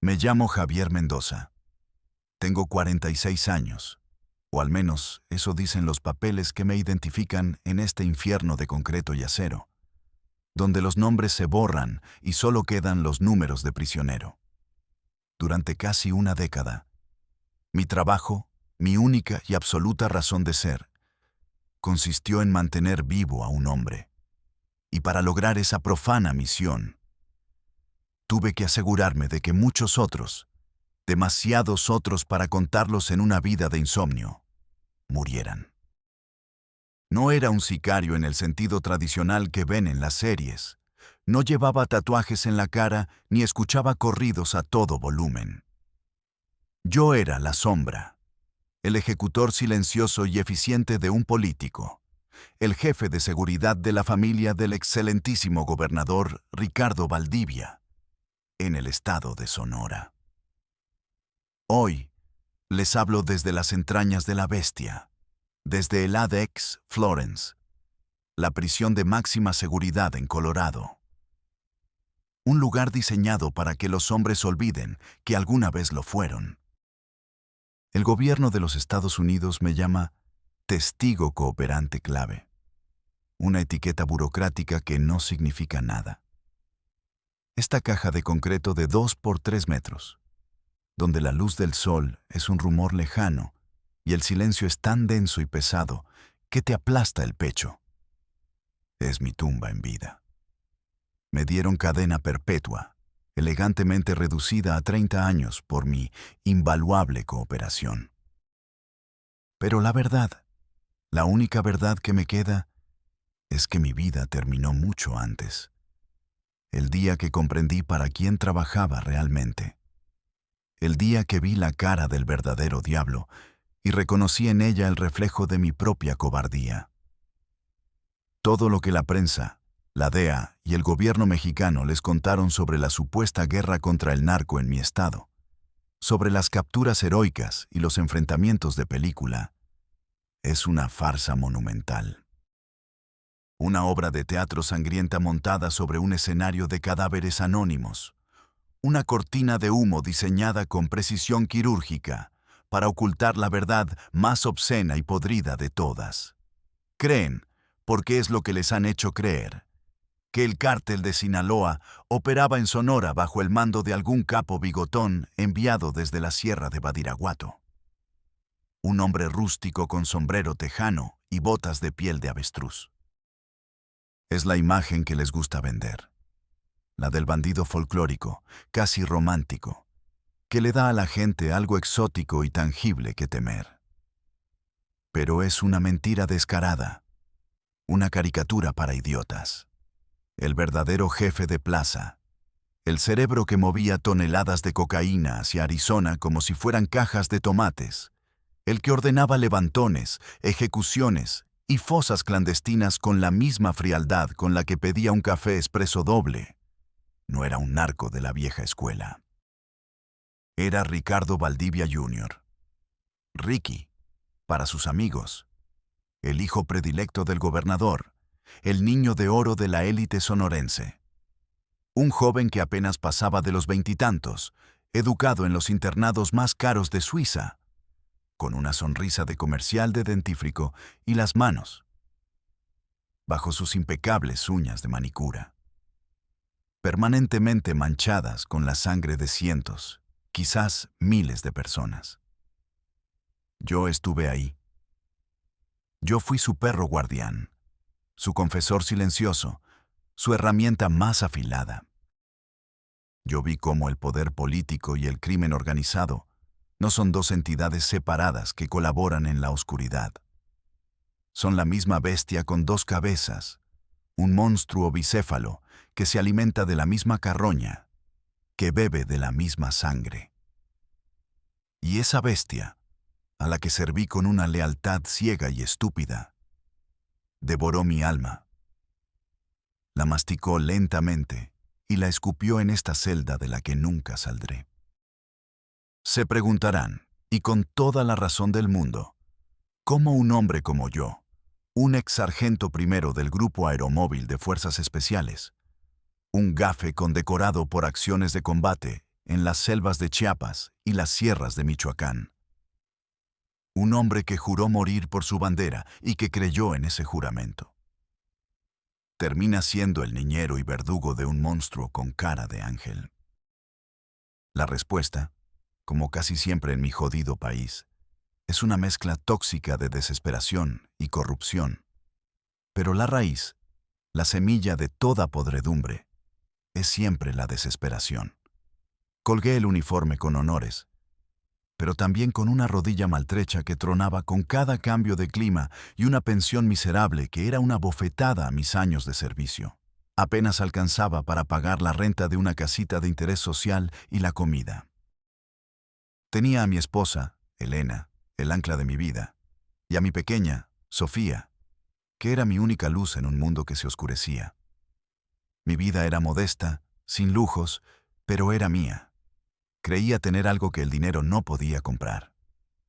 Me llamo Javier Mendoza. Tengo 46 años, o al menos eso dicen los papeles que me identifican en este infierno de concreto y acero, donde los nombres se borran y solo quedan los números de prisionero. Durante casi una década, mi trabajo, mi única y absoluta razón de ser, consistió en mantener vivo a un hombre. Y para lograr esa profana misión, tuve que asegurarme de que muchos otros, demasiados otros para contarlos en una vida de insomnio, murieran. No era un sicario en el sentido tradicional que ven en las series. No llevaba tatuajes en la cara ni escuchaba corridos a todo volumen. Yo era la sombra, el ejecutor silencioso y eficiente de un político, el jefe de seguridad de la familia del excelentísimo gobernador Ricardo Valdivia, en el estado de Sonora. Hoy les hablo desde las entrañas de la bestia, desde el ADEX Florence, la prisión de máxima seguridad en Colorado. Un lugar diseñado para que los hombres olviden que alguna vez lo fueron. El gobierno de los Estados Unidos me llama testigo cooperante clave, una etiqueta burocrática que no significa nada. Esta caja de concreto de 2 por 3 metros, donde la luz del sol es un rumor lejano y el silencio es tan denso y pesado que te aplasta el pecho. Es mi tumba en vida. Me dieron cadena perpetua, elegantemente reducida a 30 años por mi invaluable cooperación. Pero la verdad, la única verdad que me queda, es que mi vida terminó mucho antes. El día que comprendí para quién trabajaba realmente. El día que vi la cara del verdadero diablo y reconocí en ella el reflejo de mi propia cobardía. Todo lo que la prensa, la DEA y el gobierno mexicano les contaron sobre la supuesta guerra contra el narco en mi estado, sobre las capturas heroicas y los enfrentamientos de película, es una farsa monumental. Una obra de teatro sangrienta montada sobre un escenario de cadáveres anónimos. Una cortina de humo diseñada con precisión quirúrgica para ocultar la verdad más obscena y podrida de todas. Creen, porque es lo que les han hecho creer, que el cártel de Sinaloa operaba en Sonora bajo el mando de algún capo bigotón enviado desde la sierra de Badiraguato. Un hombre rústico con sombrero tejano y botas de piel de avestruz. Es la imagen que les gusta vender. La del bandido folclórico, casi romántico, que le da a la gente algo exótico y tangible que temer. Pero es una mentira descarada, una caricatura para idiotas. El verdadero jefe de plaza, el cerebro que movía toneladas de cocaína hacia Arizona como si fueran cajas de tomates, el que ordenaba levantones, ejecuciones y fosas clandestinas con la misma frialdad con la que pedía un café expreso doble, no era un narco de la vieja escuela. Era Ricardo Valdivia Jr., Ricky, para sus amigos, el hijo predilecto del gobernador, el niño de oro de la élite sonorense. Un joven que apenas pasaba de los 20 y tantos, educado en los internados más caros de Suiza, con una sonrisa de comercial de dentífrico y las manos bajo sus impecables uñas de manicura, permanentemente manchadas con la sangre de cientos, quizás miles de personas. Yo estuve ahí. Yo fui su perro guardián, su confesor silencioso, su herramienta más afilada. Yo vi cómo el poder político y el crimen organizado no son dos entidades separadas que colaboran en la oscuridad. Son la misma bestia con 2 cabezas, un monstruo bicéfalo que se alimenta de la misma carroña, que bebe de la misma sangre. Y esa bestia, a la que serví con una lealtad ciega y estúpida, devoró mi alma. La masticó lentamente y la escupió en esta celda de la que nunca saldré. Se preguntarán, y con toda la razón del mundo, ¿cómo un hombre como yo, un ex sargento primero del Grupo Aeromóvil de Fuerzas Especiales, un gafe condecorado por acciones de combate en las selvas de Chiapas y las sierras de Michoacán. Un hombre que juró morir por su bandera y que creyó en ese juramento. Termina siendo el niñero y verdugo de un monstruo con cara de ángel. La respuesta, como casi siempre en mi jodido país, es una mezcla tóxica de desesperación y corrupción. Pero la raíz, la semilla de toda podredumbre, es siempre la desesperación. Colgué el uniforme con honores, pero también con una rodilla maltrecha que tronaba con cada cambio de clima y una pensión miserable que era una bofetada a mis años de servicio. Apenas alcanzaba para pagar la renta de una casita de interés social y la comida. Tenía a mi esposa, Elena, el ancla de mi vida, y a mi pequeña, Sofía, que era mi única luz en un mundo que se oscurecía. Mi vida era modesta, sin lujos, pero era mía. Creía tener algo que el dinero no podía comprar.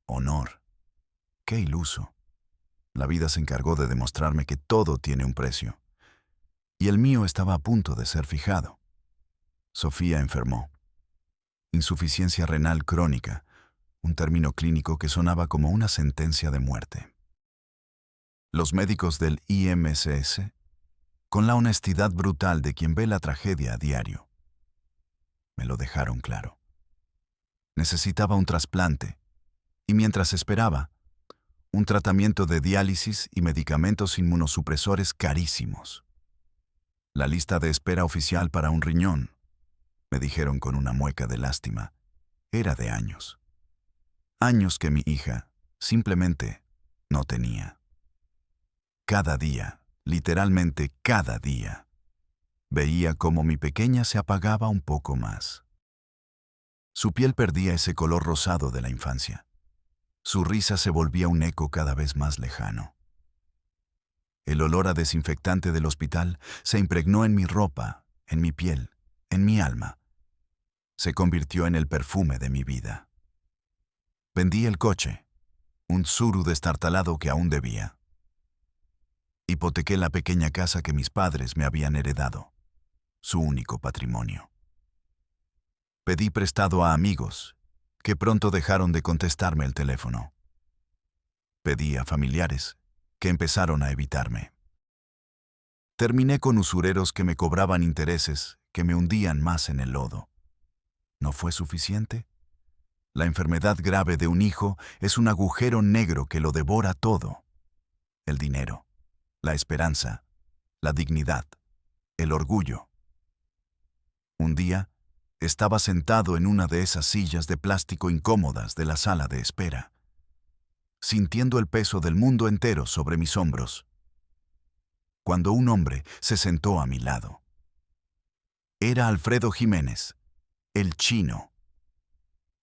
Honor. Qué iluso. La vida se encargó de demostrarme que todo tiene un precio. Y el mío estaba a punto de ser fijado. Sofía enfermó. Insuficiencia renal crónica, un término clínico que sonaba como una sentencia de muerte. Los médicos del IMSS, con la honestidad brutal de quien ve la tragedia a diario, me lo dejaron claro. Necesitaba un trasplante, y mientras esperaba, un tratamiento de diálisis y medicamentos inmunosupresores carísimos. La lista de espera oficial para un riñón, me dijeron con una mueca de lástima, era de años. Años que mi hija simplemente no tenía. Cada día, literalmente cada día, veía cómo mi pequeña se apagaba un poco más. Su piel perdía ese color rosado de la infancia. Su risa se volvía un eco cada vez más lejano. El olor a desinfectante del hospital se impregnó en mi ropa, en mi piel, en mi alma. Se convirtió en el perfume de mi vida. Vendí el coche, un Tsuru destartalado que aún debía. Hipotequé la pequeña casa que mis padres me habían heredado, su único patrimonio. Pedí prestado a amigos, que pronto dejaron de contestarme el teléfono. Pedí a familiares, que empezaron a evitarme. Terminé con usureros que me cobraban intereses que me hundían más en el lodo. ¿No fue suficiente? La enfermedad grave de un hijo es un agujero negro que lo devora todo. El dinero, la esperanza, la dignidad, el orgullo. Un día, estaba sentado en una de esas sillas de plástico incómodas de la sala de espera, sintiendo el peso del mundo entero sobre mis hombros, cuando un hombre se sentó a mi lado. Era Alfredo Jiménez, el chino,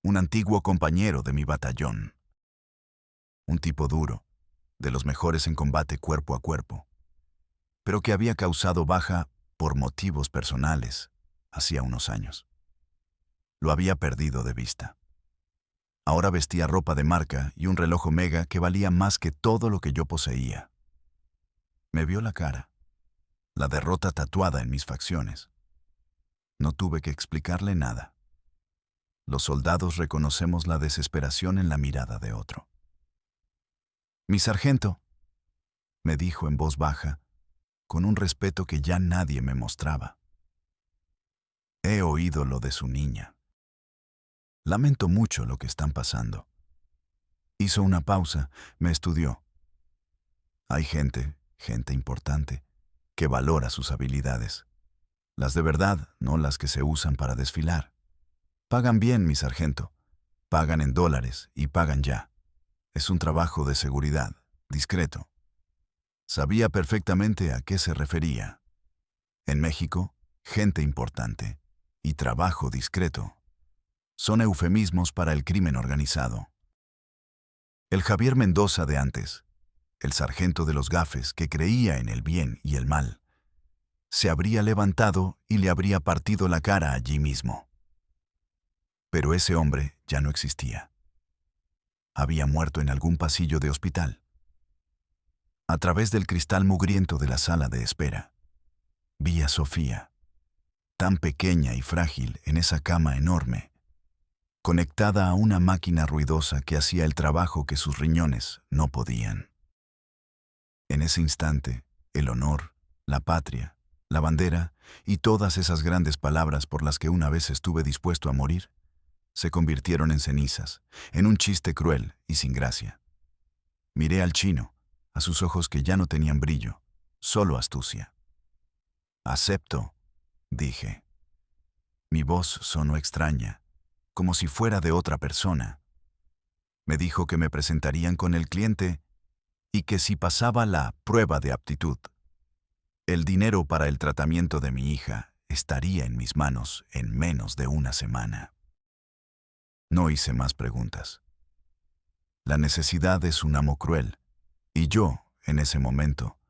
un antiguo compañero de mi batallón. Un tipo duro, de los mejores en combate cuerpo a cuerpo, pero que había causado baja por motivos personales hacía unos años. Lo había perdido de vista. Ahora vestía ropa de marca y un reloj Omega que valía más que todo lo que yo poseía. Me vio la cara, la derrota tatuada en mis facciones. No tuve que explicarle nada. Los soldados reconocemos la desesperación en la mirada de otro. «Mi sargento», me dijo en voz baja, con un respeto que ya nadie me mostraba. «He oído lo de su niña. Lamento mucho lo que están pasando». Hizo una pausa, me estudió. Hay gente importante, que valora sus habilidades. Las de verdad, no las que se usan para desfilar. Pagan bien, mi sargento. Pagan en dólares y pagan ya. Es un trabajo de seguridad, discreto. Sabía perfectamente a qué se refería. En México, gente importante y trabajo discreto son eufemismos para el crimen organizado. El Javier Mendoza de antes, el sargento de los gafes que creía en el bien y el mal, se habría levantado y le habría partido la cara allí mismo. Pero ese hombre ya no existía. Había muerto en algún pasillo de hospital. A través del cristal mugriento de la sala de espera, vi a Sofía, tan pequeña y frágil en esa cama enorme, conectada a una máquina ruidosa que hacía el trabajo que sus riñones no podían. En ese instante, el honor, la patria, la bandera y todas esas grandes palabras por las que una vez estuve dispuesto a morir, se convirtieron en cenizas, en un chiste cruel y sin gracia. Miré al chino, a sus ojos que ya no tenían brillo, solo astucia. «Acepto», dije. Mi voz sonó extraña, como si fuera de otra persona. Me dijo que me presentarían con el cliente y que si pasaba la prueba de aptitud, el dinero para el tratamiento de mi hija estaría en mis manos en menos de una semana. No hice más preguntas. La necesidad es un amo cruel, y yo, en ese momento,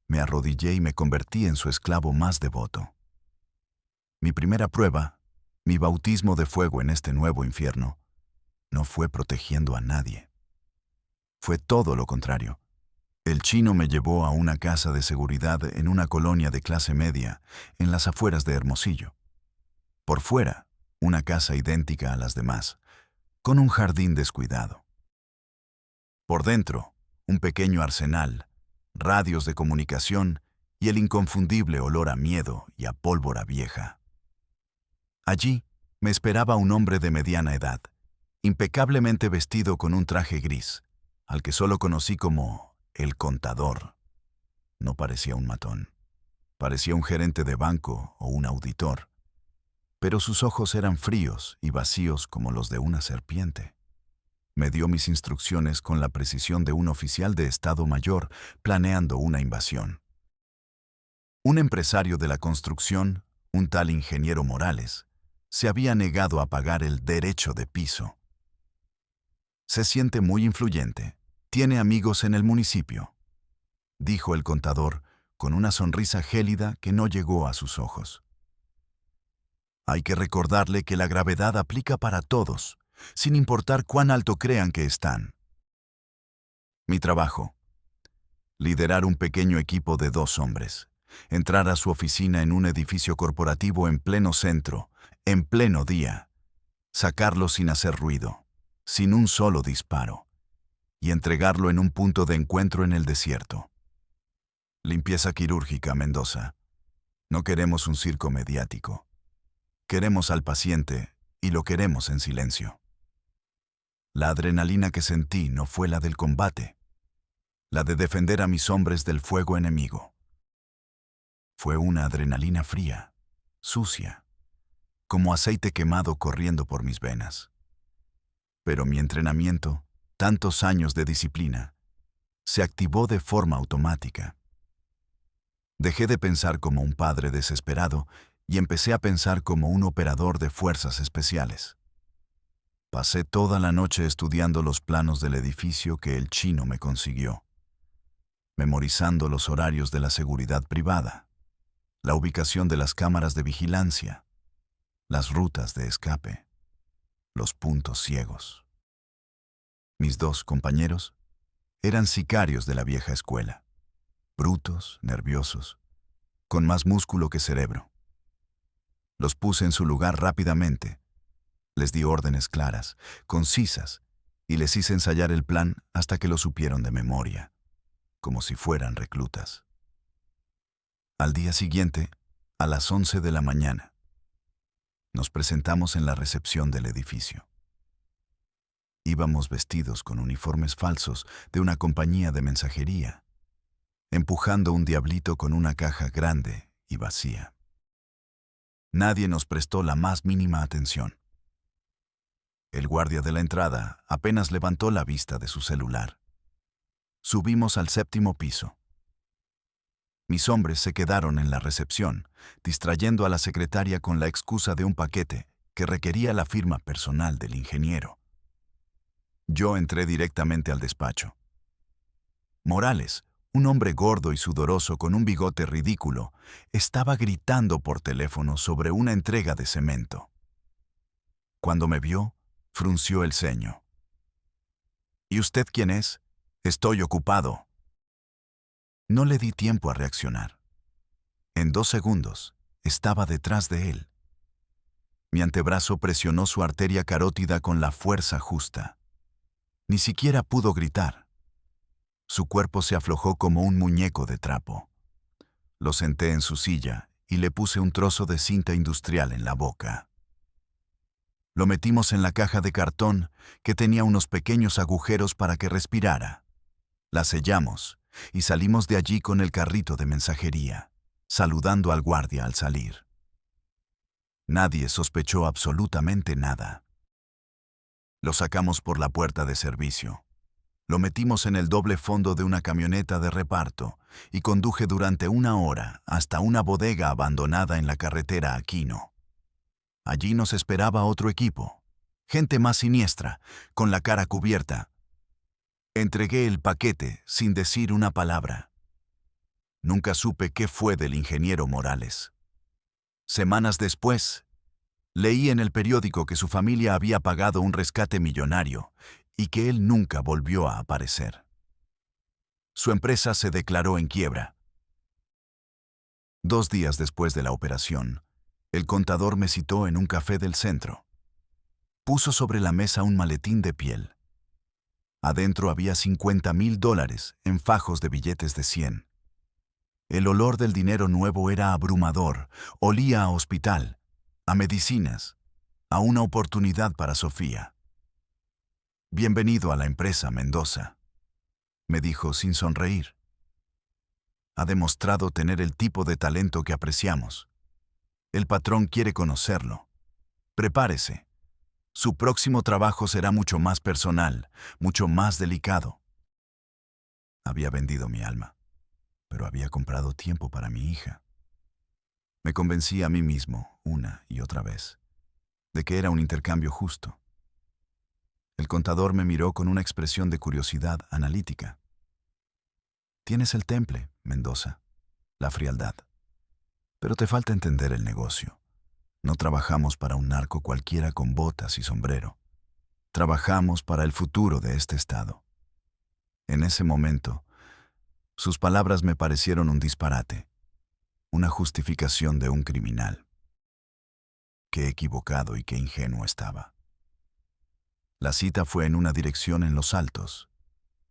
me arrodillé y me convertí en su esclavo más devoto. Mi primera prueba, mi bautismo de fuego en este nuevo infierno, no fue protegiendo a nadie. Fue todo lo contrario. El chino me llevó a una casa de seguridad en una colonia de clase media, en las afueras de Hermosillo. Por fuera, una casa idéntica a las demás, con un jardín descuidado. Por dentro, un pequeño arsenal, radios de comunicación y el inconfundible olor a miedo y a pólvora vieja. Allí me esperaba un hombre de mediana edad, impecablemente vestido con un traje gris, al que solo conocí como el contador. No parecía un matón. Parecía un gerente de banco o un auditor. Pero sus ojos eran fríos y vacíos como los de una serpiente. Me dio mis instrucciones con la precisión de un oficial de Estado Mayor planeando una invasión. Un empresario de la construcción, un tal ingeniero Morales, se había negado a pagar el derecho de piso. Se siente muy influyente. Tiene amigos en el municipio, dijo el contador con una sonrisa gélida que no llegó a sus ojos. Hay que recordarle que la gravedad aplica para todos, sin importar cuán alto crean que están. Mi trabajo: liderar un pequeño equipo de 2 hombres, entrar a su oficina en un edificio corporativo en pleno centro, en pleno día, sacarlo sin hacer ruido, sin un solo disparo, y entregarlo en un punto de encuentro en el desierto. Limpieza quirúrgica, Mendoza. No queremos un circo mediático. Queremos al paciente y lo queremos en silencio. La adrenalina que sentí no fue la del combate, la de defender a mis hombres del fuego enemigo. Fue una adrenalina fría, sucia, como aceite quemado corriendo por mis venas. Pero mi entrenamiento, tantos años de disciplina, se activó de forma automática. Dejé de pensar como un padre desesperado y empecé a pensar como un operador de fuerzas especiales. Pasé toda la noche estudiando los planos del edificio que el chino me consiguió, memorizando los horarios de la seguridad privada, la ubicación de las cámaras de vigilancia, las rutas de escape, los puntos ciegos. Mis 2 compañeros eran sicarios de la vieja escuela, brutos, nerviosos, con más músculo que cerebro. Los puse en su lugar rápidamente, les di órdenes claras, concisas, y les hice ensayar el plan hasta que lo supieron de memoria, como si fueran reclutas. Al día siguiente, a las 11 de la mañana, nos presentamos en la recepción del edificio. Íbamos vestidos con uniformes falsos de una compañía de mensajería, empujando un diablito con una caja grande y vacía. Nadie nos prestó la más mínima atención. El guardia de la entrada apenas levantó la vista de su celular. Subimos al 7º piso. Mis hombres se quedaron en la recepción, distrayendo a la secretaria con la excusa de un paquete que requería la firma personal del ingeniero. Yo entré directamente al despacho. Morales, un hombre gordo y sudoroso con un bigote ridículo, estaba gritando por teléfono sobre una entrega de cemento. Cuando me vio, frunció el ceño. ¿Y usted quién es? Estoy ocupado. No le di tiempo a reaccionar. En 2 segundos, estaba detrás de él. Mi antebrazo presionó su arteria carótida con la fuerza justa. Ni siquiera pudo gritar. Su cuerpo se aflojó como un muñeco de trapo. Lo senté en su silla y le puse un trozo de cinta industrial en la boca. Lo metimos en la caja de cartón que tenía unos pequeños agujeros para que respirara. La sellamos y salimos de allí con el carrito de mensajería, saludando al guardia al salir. Nadie sospechó absolutamente nada. Lo sacamos por la puerta de servicio. Lo metimos en el doble fondo de una camioneta de reparto y conduje durante 1 hora hasta una bodega abandonada en la carretera Aquino. Allí nos esperaba otro equipo, gente más siniestra, con la cara cubierta. Entregué el paquete sin decir una palabra. Nunca supe qué fue del ingeniero Morales. Semanas después, leí en el periódico que su familia había pagado un rescate millonario y que él nunca volvió a aparecer. Su empresa se declaró en quiebra. 2 días después de la operación, el contador me citó en un café del centro. Puso sobre la mesa un maletín de piel. Adentro había $50,000 en fajos de billetes de 100. El olor del dinero nuevo era abrumador, olía a hospital, a medicinas, a una oportunidad para Sofía. «Bienvenido a la empresa, Mendoza», me dijo sin sonreír. «Ha demostrado tener el tipo de talento que apreciamos. El patrón quiere conocerlo. Prepárese. Su próximo trabajo será mucho más personal, mucho más delicado». Había vendido mi alma, pero había comprado tiempo para mi hija. Me convencí a mí mismo, una y otra vez, de que era un intercambio justo. El contador me miró con una expresión de curiosidad analítica. «Tienes el temple, Mendoza, la frialdad. Pero te falta entender el negocio. No trabajamos para un narco cualquiera con botas y sombrero. Trabajamos para el futuro de este estado». En ese momento, sus palabras me parecieron un disparate, una justificación de un criminal. Qué equivocado y qué ingenuo estaba. La cita fue en una dirección en Los Altos,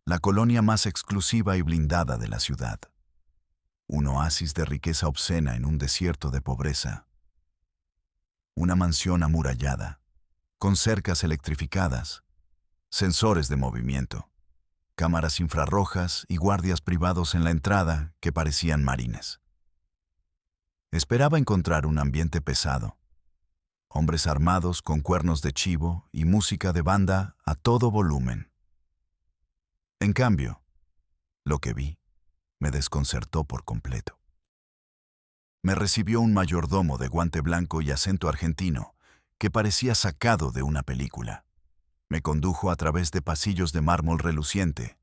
la colonia más exclusiva y blindada de la ciudad. Un oasis de riqueza obscena en un desierto de pobreza. Una mansión amurallada, con cercas electrificadas, sensores de movimiento, cámaras infrarrojas y guardias privados en la entrada que parecían marines. Esperaba encontrar un ambiente pesado, hombres armados con cuernos de chivo y música de banda a todo volumen. En cambio, lo que vi me desconcertó por completo. Me recibió un mayordomo de guante blanco y acento argentino que parecía sacado de una película. Me condujo a través de pasillos de mármol reluciente,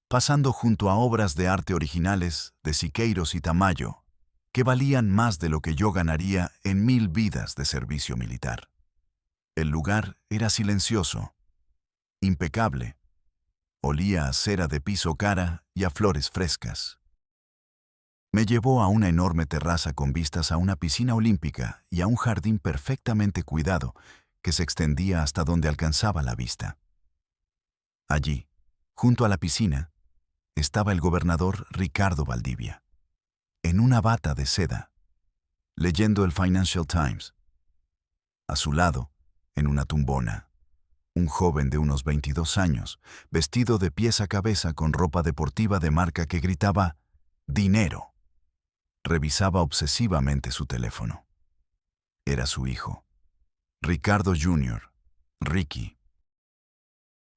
pasando junto a obras de arte originales de Siqueiros y Tamayo, que valían más de lo que yo ganaría en 1000 vidas de servicio militar. El lugar era silencioso, impecable. Olía a cera de piso cara y a flores frescas. Me llevó a una enorme terraza con vistas a una piscina olímpica y a un jardín perfectamente cuidado que se extendía hasta donde alcanzaba la vista. Allí, junto a la piscina, estaba el gobernador Ricardo Valdivia, en una bata de seda, leyendo el Financial Times. A su lado, en una tumbona, un joven de unos 22 años, vestido de pies a cabeza con ropa deportiva de marca que gritaba «¡Dinero!». Revisaba obsesivamente su teléfono. Era su hijo, Ricardo Jr., Ricky.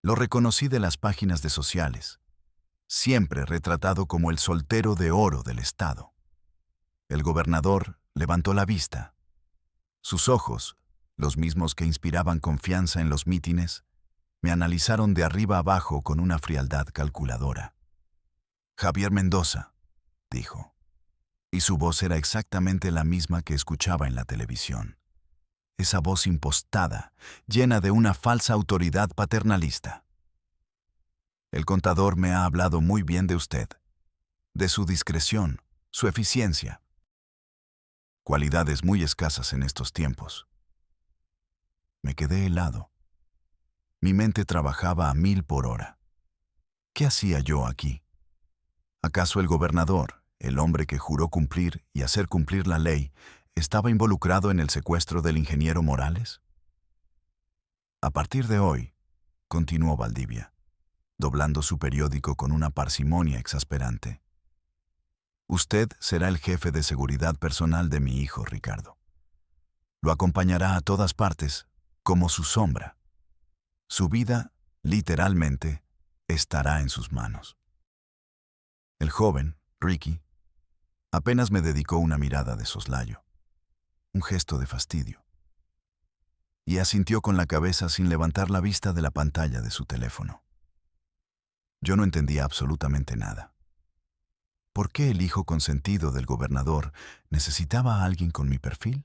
Lo reconocí de las páginas de sociales, siempre retratado como el soltero de oro del estado. El gobernador levantó la vista. Sus ojos, los mismos que inspiraban confianza en los mítines, me analizaron de arriba abajo con una frialdad calculadora. «Javier Mendoza», dijo, y su voz era exactamente la misma que escuchaba en la televisión. Esa voz impostada, llena de una falsa autoridad paternalista. «El contador me ha hablado muy bien de usted, de su discreción, su eficiencia. Cualidades muy escasas en estos tiempos. Me quedé helado. Mi mente trabajaba a 1000 por hora. ¿Qué hacía yo aquí? ¿Acaso el gobernador, el hombre que juró cumplir y hacer cumplir la ley, estaba involucrado en el secuestro del ingeniero Morales? A partir de hoy, continuó Valdivia, doblando su periódico con una parsimonia exasperante, usted será el jefe de seguridad personal de mi hijo Ricardo. Lo acompañará a todas partes, como su sombra. Su vida, literalmente, estará en sus manos. El joven, Ricky, apenas me dedicó una mirada de soslayo, un gesto de fastidio, y asintió con la cabeza sin levantar la vista de la pantalla de su teléfono. Yo no entendía absolutamente nada. ¿Por qué el hijo consentido del gobernador necesitaba a alguien con mi perfil?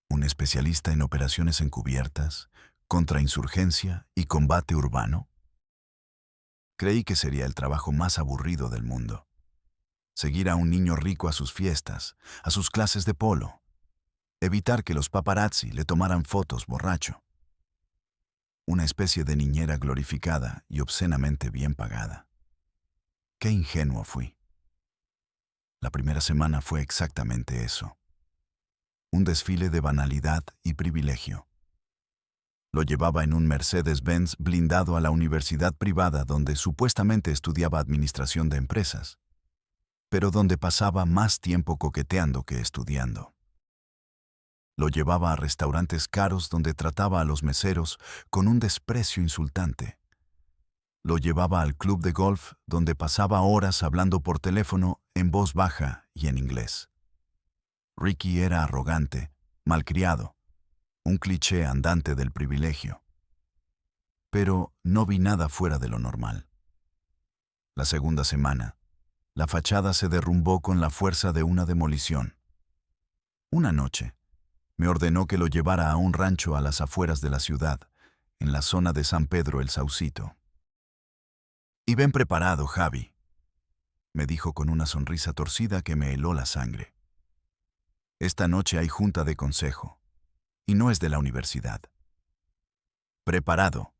¿Un especialista en operaciones encubiertas, contrainsurgencia y combate urbano? Creí que sería el trabajo más aburrido del mundo. Seguir a un niño rico a sus fiestas, a sus clases de polo. Evitar que los paparazzi le tomaran fotos borracho. Una especie de niñera glorificada y obscenamente bien pagada. Qué ingenuo fui. La primera semana fue exactamente eso. Un desfile de banalidad y privilegio. Lo llevaba en un Mercedes-Benz blindado a la universidad privada donde supuestamente estudiaba administración de empresas, pero donde pasaba más tiempo coqueteando que estudiando. Lo llevaba a restaurantes caros donde trataba a los meseros con un desprecio insultante. Lo llevaba al club de golf donde pasaba horas hablando por teléfono en voz baja y en inglés. Ricky era arrogante, malcriado, un cliché andante del privilegio. Pero no vi nada fuera de lo normal. La segunda semana, la fachada se derrumbó con la fuerza de una demolición. Una noche, me ordenó que lo llevara a un rancho a las afueras de la ciudad, en la zona de San Pedro el Saucito. «Y ven preparado, Javi», me dijo con una sonrisa torcida que me heló la sangre. «Esta noche hay junta de consejo, y no es de la universidad». Preparado,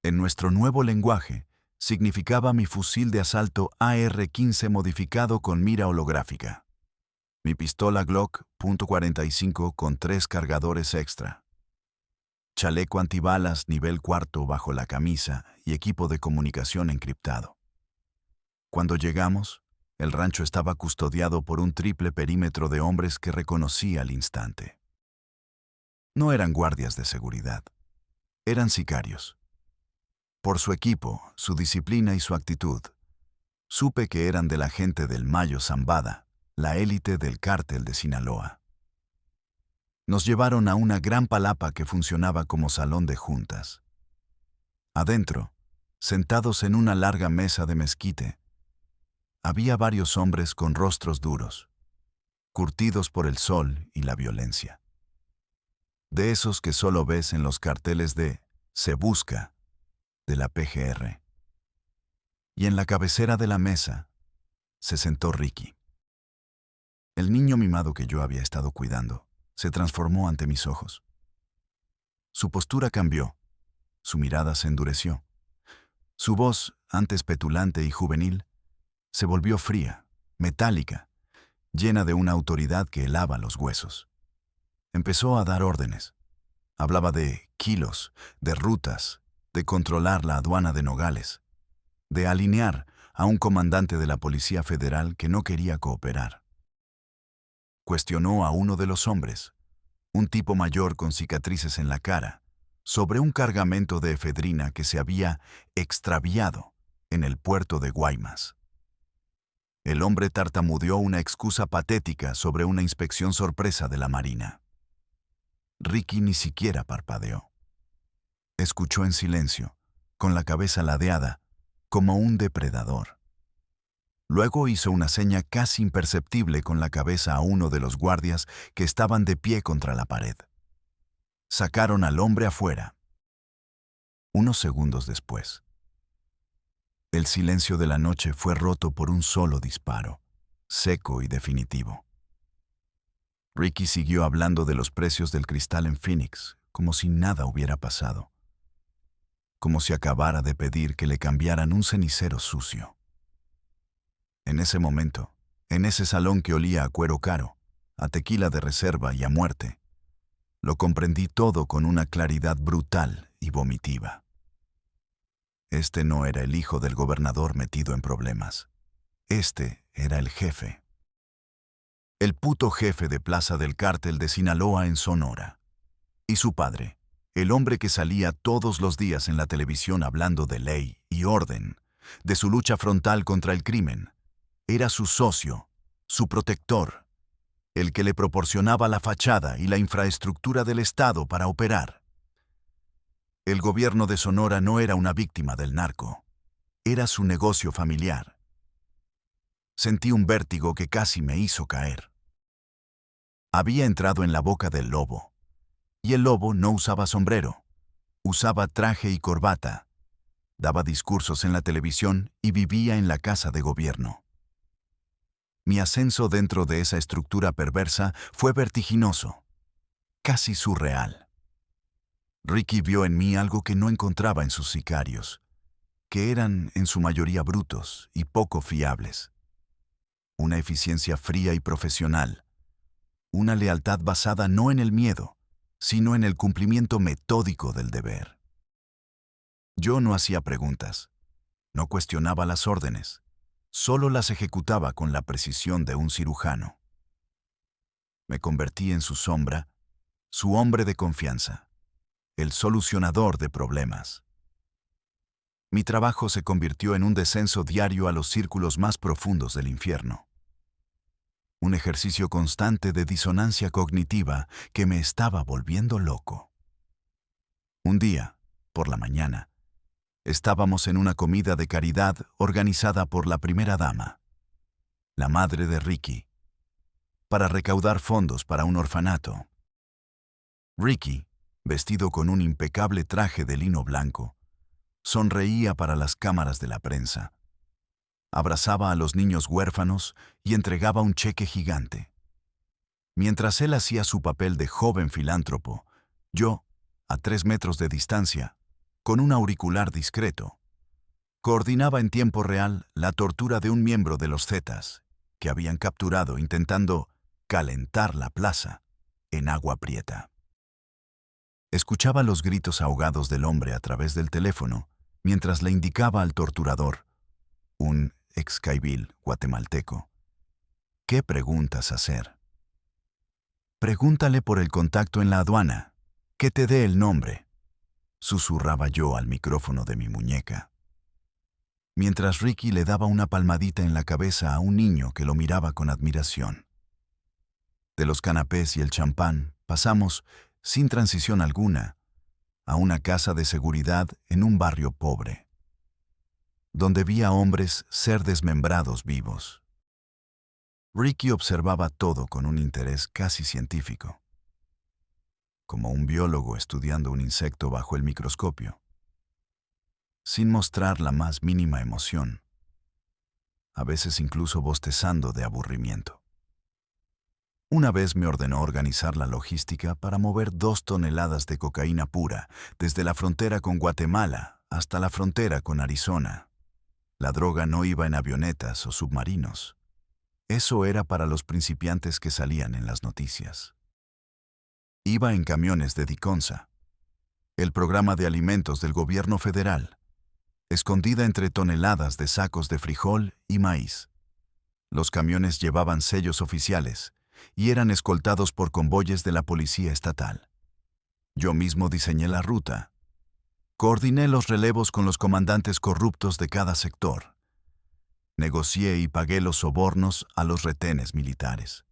en nuestro nuevo lenguaje, significaba mi fusil de asalto AR-15 modificado con mira holográfica. Mi pistola Glock .45 con 3 cargadores extra. Chaleco antibalas nivel 4 bajo la camisa y equipo de comunicación encriptado. Cuando llegamos, el rancho estaba custodiado por un triple perímetro de hombres que reconocí al instante. No eran guardias de seguridad, eran sicarios. Por su equipo, su disciplina y su actitud, supe que eran de la gente del Mayo Zambada, la élite del cártel de Sinaloa. Nos llevaron a una gran palapa que funcionaba como salón de juntas. Adentro, sentados en una larga mesa de mezquite, había varios hombres con rostros duros, curtidos por el sol y la violencia. De esos que solo ves en los carteles de Se Busca de la PGR. Y en la cabecera de la mesa se sentó Ricky. El niño mimado que yo había estado cuidando se transformó ante mis ojos. Su postura cambió, su mirada se endureció. Su voz, antes petulante y juvenil, se volvió fría, metálica, llena de una autoridad que helaba los huesos. Empezó a dar órdenes. Hablaba de kilos, de rutas, de controlar la aduana de Nogales, de alinear a un comandante de la Policía Federal que no quería cooperar. Cuestionó a uno de los hombres, un tipo mayor con cicatrices en la cara, sobre un cargamento de efedrina que se había extraviado en el puerto de Guaymas. El hombre tartamudeó una excusa patética sobre una inspección sorpresa de la Marina. Ricky ni siquiera parpadeó. Escuchó en silencio, con la cabeza ladeada, como un depredador. Luego hizo una seña casi imperceptible con la cabeza a uno de los guardias que estaban de pie contra la pared. Sacaron al hombre afuera. Unos segundos después, el silencio de la noche fue roto por un solo disparo, seco y definitivo. Ricky siguió hablando de los precios del cristal en Phoenix, como si nada hubiera pasado, como si acabara de pedir que le cambiaran un cenicero sucio. En ese momento, en ese salón que olía a cuero caro, a tequila de reserva y a muerte, lo comprendí todo con una claridad brutal y vomitiva. Este no era el hijo del gobernador metido en problemas. Este era el jefe. El puto jefe de Plaza del Cártel de Sinaloa en Sonora. Y su padre, el hombre que salía todos los días en la televisión hablando de ley y orden, de su lucha frontal contra el crimen, era su socio, su protector, el que le proporcionaba la fachada y la infraestructura del Estado para operar. El gobierno de Sonora no era una víctima del narco, era su negocio familiar. Sentí un vértigo que casi me hizo caer. Había entrado en la boca del lobo, y el lobo no usaba sombrero, usaba traje y corbata, daba discursos en la televisión y vivía en la casa de gobierno. Mi ascenso dentro de esa estructura perversa fue vertiginoso, casi surreal. Ricky vio en mí algo que no encontraba en sus sicarios, que eran en su mayoría brutos y poco fiables. Una eficiencia fría y profesional, una lealtad basada no en el miedo, sino en el cumplimiento metódico del deber. Yo no hacía preguntas, no cuestionaba las órdenes, solo las ejecutaba con la precisión de un cirujano. Me convertí en su sombra, su hombre de confianza, el solucionador de problemas. Mi trabajo se convirtió en un descenso diario a los círculos más profundos del infierno. Un ejercicio constante de disonancia cognitiva que me estaba volviendo loco. Un día, por la mañana, estábamos en una comida de caridad organizada por la primera dama, la madre de Ricky, para recaudar fondos para un orfanato. Ricky, vestido con un impecable traje de lino blanco, sonreía para las cámaras de la prensa. Abrazaba a los niños huérfanos y entregaba un cheque gigante. Mientras él hacía su papel de joven filántropo, yo, a 3 metros de distancia, con un auricular discreto, coordinaba en tiempo real la tortura de un miembro de los Zetas, que habían capturado intentando calentar la plaza en Agua Prieta. Escuchaba los gritos ahogados del hombre a través del teléfono mientras le indicaba al torturador, un ex-caibil guatemalteco, ¿qué preguntas hacer? Pregúntale por el contacto en la aduana, que te dé el nombre, susurraba yo al micrófono de mi muñeca. Mientras Ricky le daba una palmadita en la cabeza a un niño que lo miraba con admiración. De los canapés y el champán pasamos, sin transición alguna, a una casa de seguridad en un barrio pobre, donde vi a hombres ser desmembrados vivos. Ricky observaba todo con un interés casi científico, como un biólogo estudiando un insecto bajo el microscopio, sin mostrar la más mínima emoción, a veces incluso bostezando de aburrimiento. Una vez me ordenó organizar la logística para mover 2 toneladas de cocaína pura desde la frontera con Guatemala hasta la frontera con Arizona. La droga no iba en avionetas o submarinos. Eso era para los principiantes que salían en las noticias. Iba en camiones de Diconsa, el programa de alimentos del gobierno federal, escondida entre toneladas de sacos de frijol y maíz. Los camiones llevaban sellos oficiales y eran escoltados por convoyes de la policía estatal. Yo mismo diseñé la ruta. Coordiné los relevos con los comandantes corruptos de cada sector. Negocié y pagué los sobornos a los retenes militares.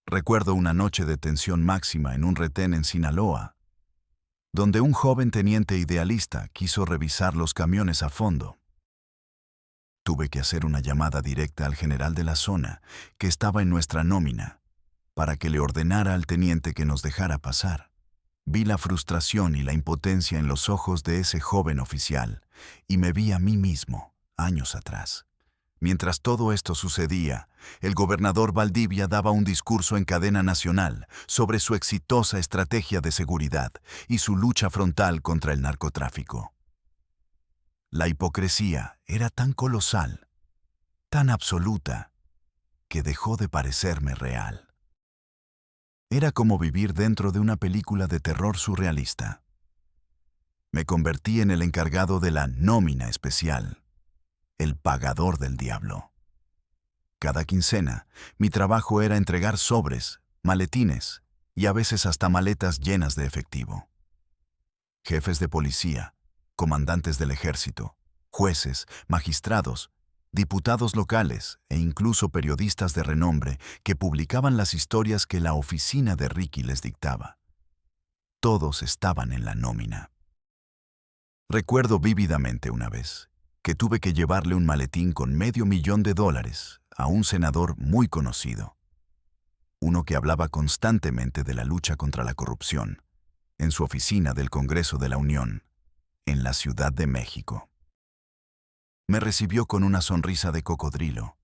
Recuerdo una noche de tensión máxima en un retén en Sinaloa, donde un joven teniente idealista quiso revisar los camiones a fondo. Tuve que hacer una llamada directa al general de la zona, que estaba en nuestra nómina, para que le ordenara al teniente que nos dejara pasar. Vi la frustración y la impotencia en los ojos de ese joven oficial, y me vi a mí mismo, años atrás, Mientras todo esto sucedía, el gobernador Valdivia daba un discurso en cadena nacional sobre su exitosa estrategia de seguridad y su lucha frontal contra el narcotráfico. La hipocresía era tan colosal, tan absoluta, que dejó de parecerme real. Era como vivir dentro de una película de terror surrealista. Me convertí en el encargado de la nómina especial, el pagador del diablo. Cada quincena, mi trabajo era entregar sobres, maletines y a veces hasta maletas llenas de efectivo. Jefes de policía, comandantes del ejército, jueces, magistrados, diputados locales e incluso periodistas de renombre que publicaban las historias que la oficina de Ricky les dictaba. Todos estaban en la nómina. Recuerdo vívidamente una vez que tuve que llevarle un maletín con $500,000 a un senador muy conocido, uno que hablaba constantemente de la lucha contra la corrupción, en su oficina del Congreso de la Unión, en la Ciudad de México. Me recibió con una sonrisa de cocodrilo.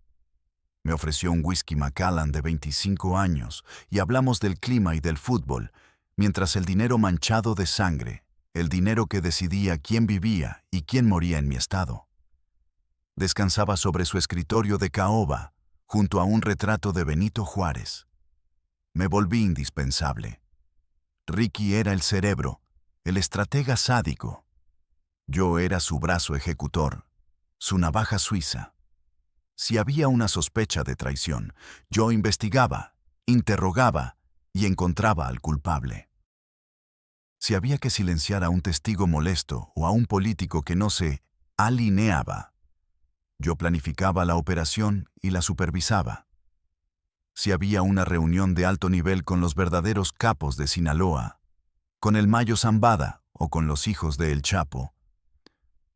Me ofreció un whisky Macallan de 25 años y hablamos del clima y del fútbol, mientras el dinero manchado de sangre, el dinero que decidía quién vivía y quién moría en mi estado, descansaba sobre su escritorio de caoba, junto a un retrato de Benito Juárez. Me volví indispensable. Ricky era el cerebro, el estratega sádico. Yo era su brazo ejecutor, su navaja suiza. Si había una sospecha de traición, yo investigaba, interrogaba y encontraba al culpable. Si había que silenciar a un testigo molesto o a un político que no se alineaba, yo planificaba la operación y la supervisaba. Si había una reunión de alto nivel con los verdaderos capos de Sinaloa, con el Mayo Zambada o con los hijos de El Chapo,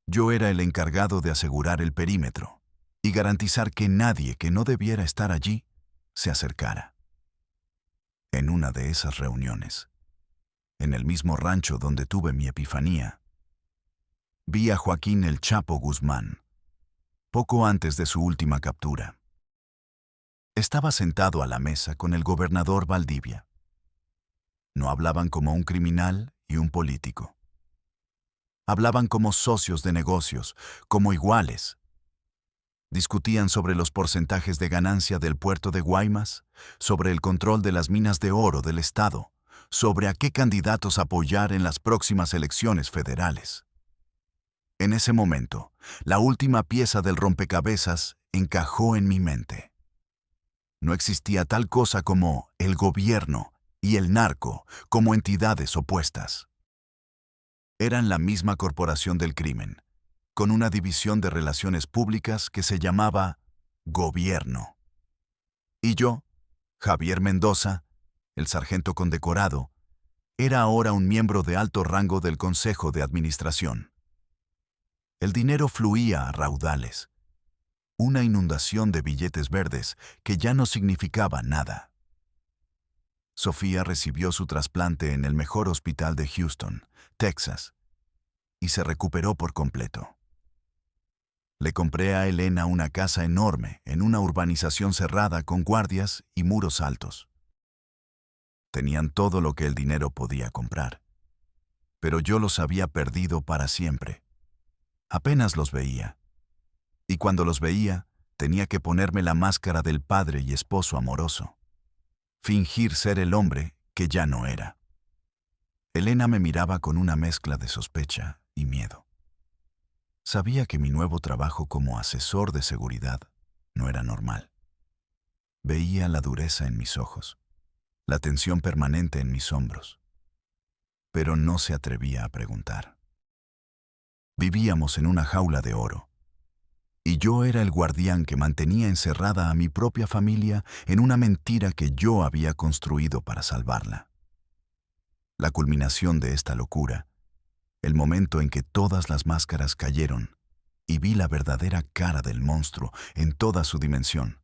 yo era el encargado de asegurar el perímetro y garantizar que nadie que no debiera estar allí se acercara. En una de esas reuniones, en el mismo rancho donde tuve mi epifanía, vi a Joaquín El Chapo Guzmán, poco antes de su última captura. Estaba sentado a la mesa con el gobernador Valdivia. No hablaban como un criminal y un político. Hablaban como socios de negocios, como iguales. Discutían sobre los porcentajes de ganancia del puerto de Guaymas, sobre el control de las minas de oro del Estado, sobre a qué candidatos apoyar en las próximas elecciones federales. En ese momento, la última pieza del rompecabezas encajó en mi mente. No existía tal cosa como el gobierno y el narco como entidades opuestas. Eran la misma corporación del crimen, con una división de relaciones públicas que se llamaba gobierno. Y yo, Javier Mendoza, el sargento condecorado, era ahora un miembro de alto rango del Consejo de Administración. El dinero fluía a raudales, una inundación de billetes verdes que ya no significaba nada. Sofía recibió su trasplante en el mejor hospital de Houston, Texas, y se recuperó por completo. Le compré a Elena una casa enorme en una urbanización cerrada con guardias y muros altos. Tenían todo lo que el dinero podía comprar, pero yo los había perdido para siempre. Apenas los veía. Y cuando los veía, tenía que ponerme la máscara del padre y esposo amoroso. Fingir ser el hombre que ya no era. Elena me miraba con una mezcla de sospecha y miedo. Sabía que mi nuevo trabajo como asesor de seguridad no era normal. Veía la dureza en mis ojos, la tensión permanente en mis hombros. Pero no se atrevía a preguntar. Vivíamos en una jaula de oro. Y yo era el guardián que mantenía encerrada a mi propia familia en una mentira que yo había construido para salvarla. La culminación de esta locura, el momento en que todas las máscaras cayeron y vi la verdadera cara del monstruo en toda su dimensión,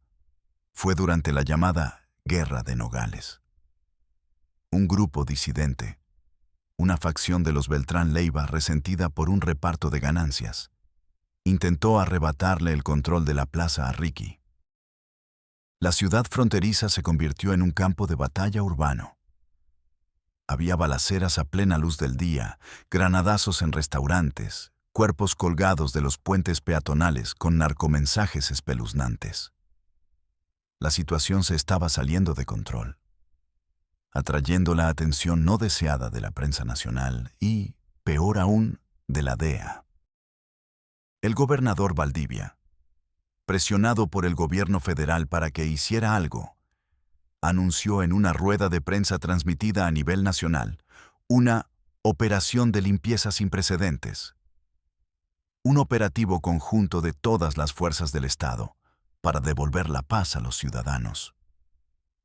fue durante la llamada Guerra de Nogales. Un grupo disidente, una facción de los Beltrán Leiva resentida por un reparto de ganancias, intentó arrebatarle el control de la plaza a Ricky. La ciudad fronteriza se convirtió en un campo de batalla urbano. Había balaceras a plena luz del día, granadazos en restaurantes, cuerpos colgados de los puentes peatonales con narcomensajes espeluznantes. La situación se estaba saliendo de control, atrayendo la atención no deseada de la prensa nacional y, peor aún, de la DEA. El gobernador Valdivia, presionado por el gobierno federal para que hiciera algo, anunció en una rueda de prensa transmitida a nivel nacional una operación de limpieza sin precedentes. Un operativo conjunto de todas las fuerzas del Estado para devolver la paz a los ciudadanos.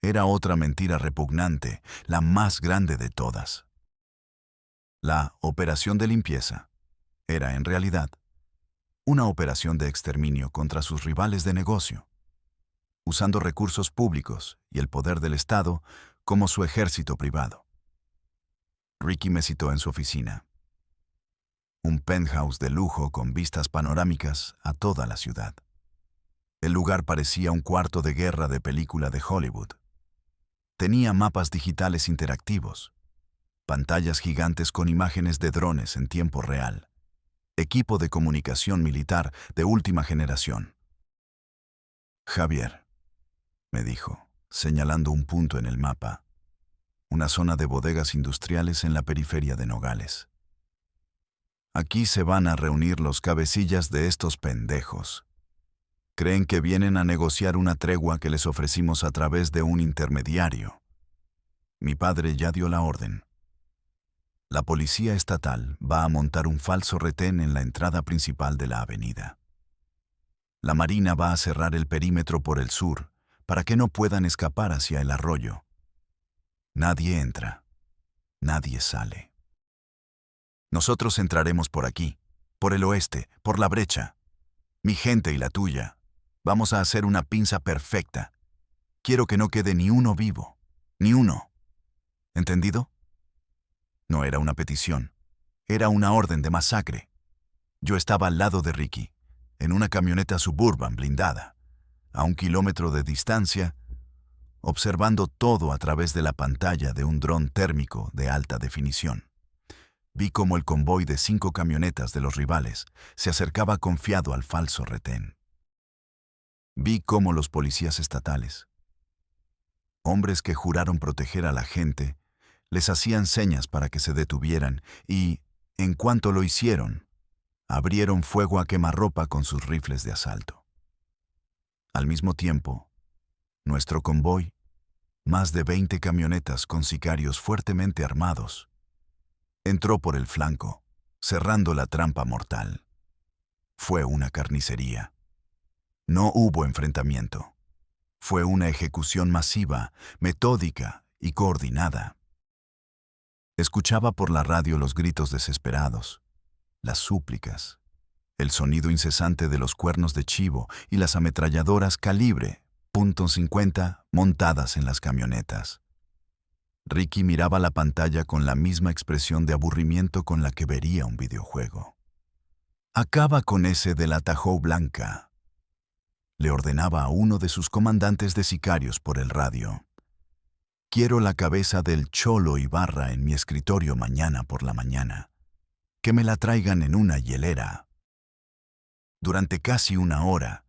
Era otra mentira repugnante, la más grande de todas. La operación de limpieza era, en realidad, una operación de exterminio contra sus rivales de negocio, usando recursos públicos y el poder del Estado como su ejército privado. Ricky me citó en su oficina. Un penthouse de lujo con vistas panorámicas a toda la ciudad. El lugar parecía un cuarto de guerra de película de Hollywood. Tenía mapas digitales interactivos, pantallas gigantes con imágenes de drones en tiempo real, equipo de comunicación militar de última generación. Javier, me dijo, señalando un punto en el mapa, una zona de bodegas industriales en la periferia de Nogales. Aquí se van a reunir los cabecillas de estos pendejos. Creen que vienen a negociar una tregua que les ofrecimos a través de un intermediario. Mi padre ya dio la orden. La policía estatal va a montar un falso retén en la entrada principal de la avenida. La Marina va a cerrar el perímetro por el sur para que no puedan escapar hacia el arroyo. Nadie entra, nadie sale. Nosotros entraremos por aquí, por el oeste, por la brecha. Mi gente y la tuya. Vamos a hacer una pinza perfecta. Quiero que no quede ni uno vivo, ni uno. ¿Entendido? No era una petición, era una orden de masacre. Yo estaba al lado de Ricky, en una camioneta Suburban blindada, a 1 kilómetro de distancia, observando todo a través de la pantalla de un dron térmico de alta definición. Vi cómo el convoy de 5 camionetas de los rivales se acercaba confiado al falso retén. Vi cómo los policías estatales, hombres que juraron proteger a la gente, les hacían señas para que se detuvieran y, en cuanto lo hicieron, abrieron fuego a quemarropa con sus rifles de asalto. Al mismo tiempo, nuestro convoy, más de 20 camionetas con sicarios fuertemente armados, entró por el flanco, cerrando la trampa mortal. Fue una carnicería. No hubo enfrentamiento. Fue una ejecución masiva, metódica y coordinada. Escuchaba por la radio los gritos desesperados, las súplicas, el sonido incesante de los cuernos de chivo y las ametralladoras calibre .50 montadas en las camionetas. Ricky miraba la pantalla con la misma expresión de aburrimiento con la que vería un videojuego. «Acaba con ese de la Tahoe blanca», le ordenaba a uno de sus comandantes de sicarios por el radio. «Quiero la cabeza del Cholo Ibarra en mi escritorio mañana por la mañana. Que me la traigan en una hielera». Durante casi 1 hora,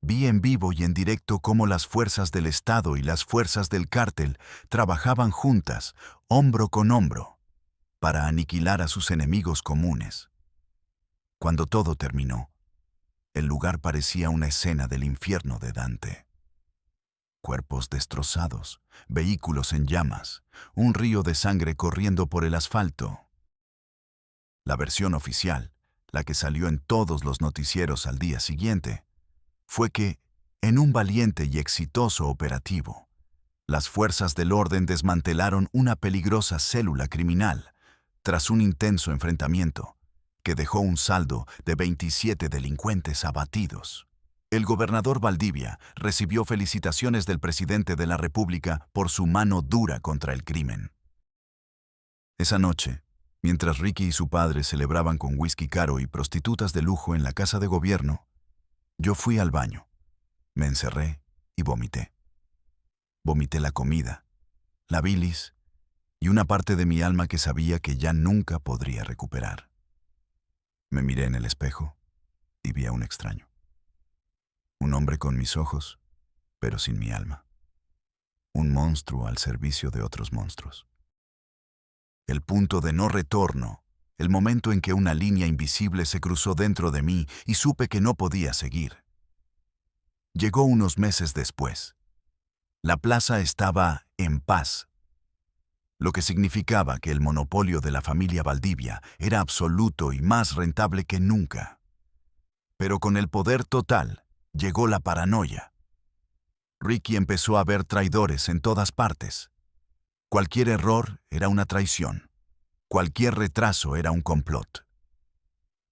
vi en vivo y en directo cómo las fuerzas del Estado y las fuerzas del cártel trabajaban juntas, hombro con hombro, para aniquilar a sus enemigos comunes. Cuando todo terminó, el lugar parecía una escena del infierno de Dante. Cuerpos destrozados, vehículos en llamas, un río de sangre corriendo por el asfalto. La versión oficial, la que salió en todos los noticieros al día siguiente, fue que, en un valiente y exitoso operativo, las fuerzas del orden desmantelaron una peligrosa célula criminal tras un intenso enfrentamiento que dejó un saldo de 27 delincuentes abatidos. El gobernador Valdivia recibió felicitaciones del presidente de la República por su mano dura contra el crimen. Esa noche, Mientras Ricky y su padre celebraban con whisky caro y prostitutas de lujo en la casa de gobierno, yo fui al baño, me encerré y vomité. Vomité la comida, la bilis y una parte de mi alma que sabía que ya nunca podría recuperar. Me miré en el espejo y vi a un extraño. Un hombre con mis ojos, pero sin mi alma. Un monstruo al servicio de otros monstruos. El punto de no retorno, el momento en que una línea invisible se cruzó dentro de mí y supe que no podía seguir. Llegó unos meses después. La plaza estaba en paz, lo que significaba que el monopolio de la familia Valdivia era absoluto y más rentable que nunca. Pero con el poder total llegó la paranoia. Ricky empezó a ver traidores en todas partes. Cualquier error era una traición. Cualquier retraso era un complot.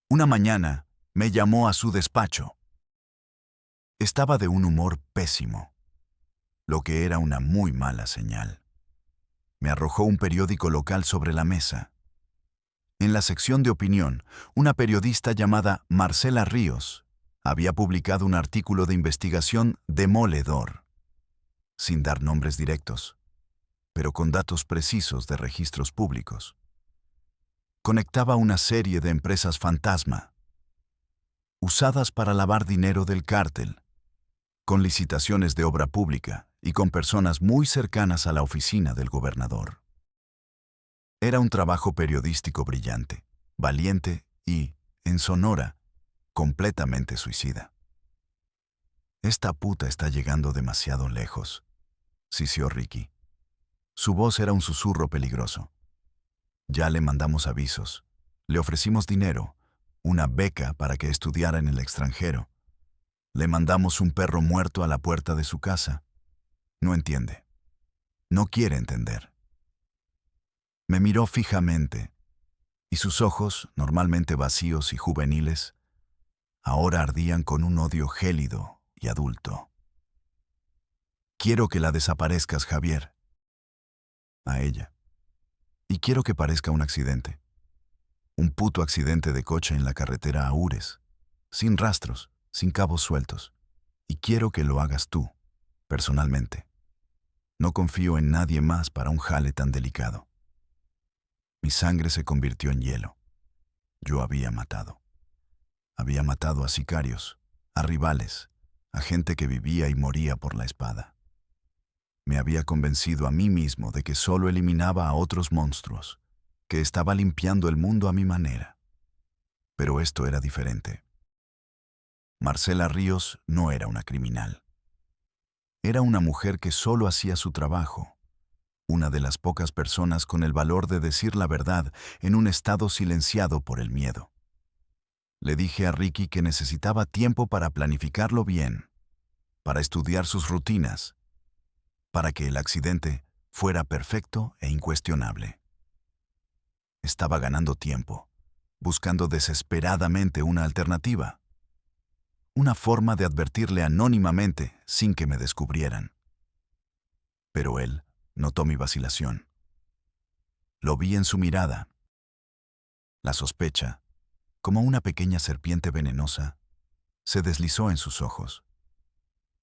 Una mañana me llamó a su despacho. Estaba de un humor pésimo, lo que era una muy mala señal. Me arrojó un periódico local sobre la mesa. En la sección de opinión, una periodista llamada Marcela Ríos había publicado un artículo de investigación demoledor, sin dar nombres directos, pero con datos precisos de registros públicos. Conectaba una serie de empresas fantasma, usadas para lavar dinero del cártel, con licitaciones de obra pública y con personas muy cercanas a la oficina del gobernador. Era un trabajo periodístico brillante, valiente y, en Sonora, completamente suicida. Esta puta está llegando demasiado lejos, sisió Ricky. Su voz era un susurro peligroso. Ya le mandamos avisos, le ofrecimos dinero, una beca para que estudiara en el extranjero. Le mandamos un perro muerto a la puerta de su casa. No entiende. No quiere entender. Me miró fijamente, y sus ojos, normalmente vacíos y juveniles, ahora ardían con un odio gélido y adulto. Quiero que la desaparezcas, Javier. A ella. Y quiero que parezca un accidente. Un puto accidente de coche en la carretera a Ures, sin rastros, sin cabos sueltos. Y quiero que lo hagas tú, personalmente. No confío en nadie más para un jale tan delicado. Mi sangre se convirtió en hielo. Yo había matado. Había matado a sicarios, a rivales, a gente que vivía y moría por la espada. Me había convencido a mí mismo de que solo eliminaba a otros monstruos, que estaba limpiando el mundo a mi manera. Pero esto era diferente. Marcela Ríos no era una criminal. Era una mujer que solo hacía su trabajo, una de las pocas personas con el valor de decir la verdad en un estado silenciado por el miedo. Le dije a Ricky que necesitaba tiempo para planificarlo bien, para estudiar sus rutinas, para que el accidente fuera perfecto e incuestionable. Estaba ganando tiempo, buscando desesperadamente una alternativa, una forma de advertirle anónimamente sin que me descubrieran. Pero él notó mi vacilación. Lo vi en su mirada. La sospecha, como una pequeña serpiente venenosa, se deslizó en sus ojos.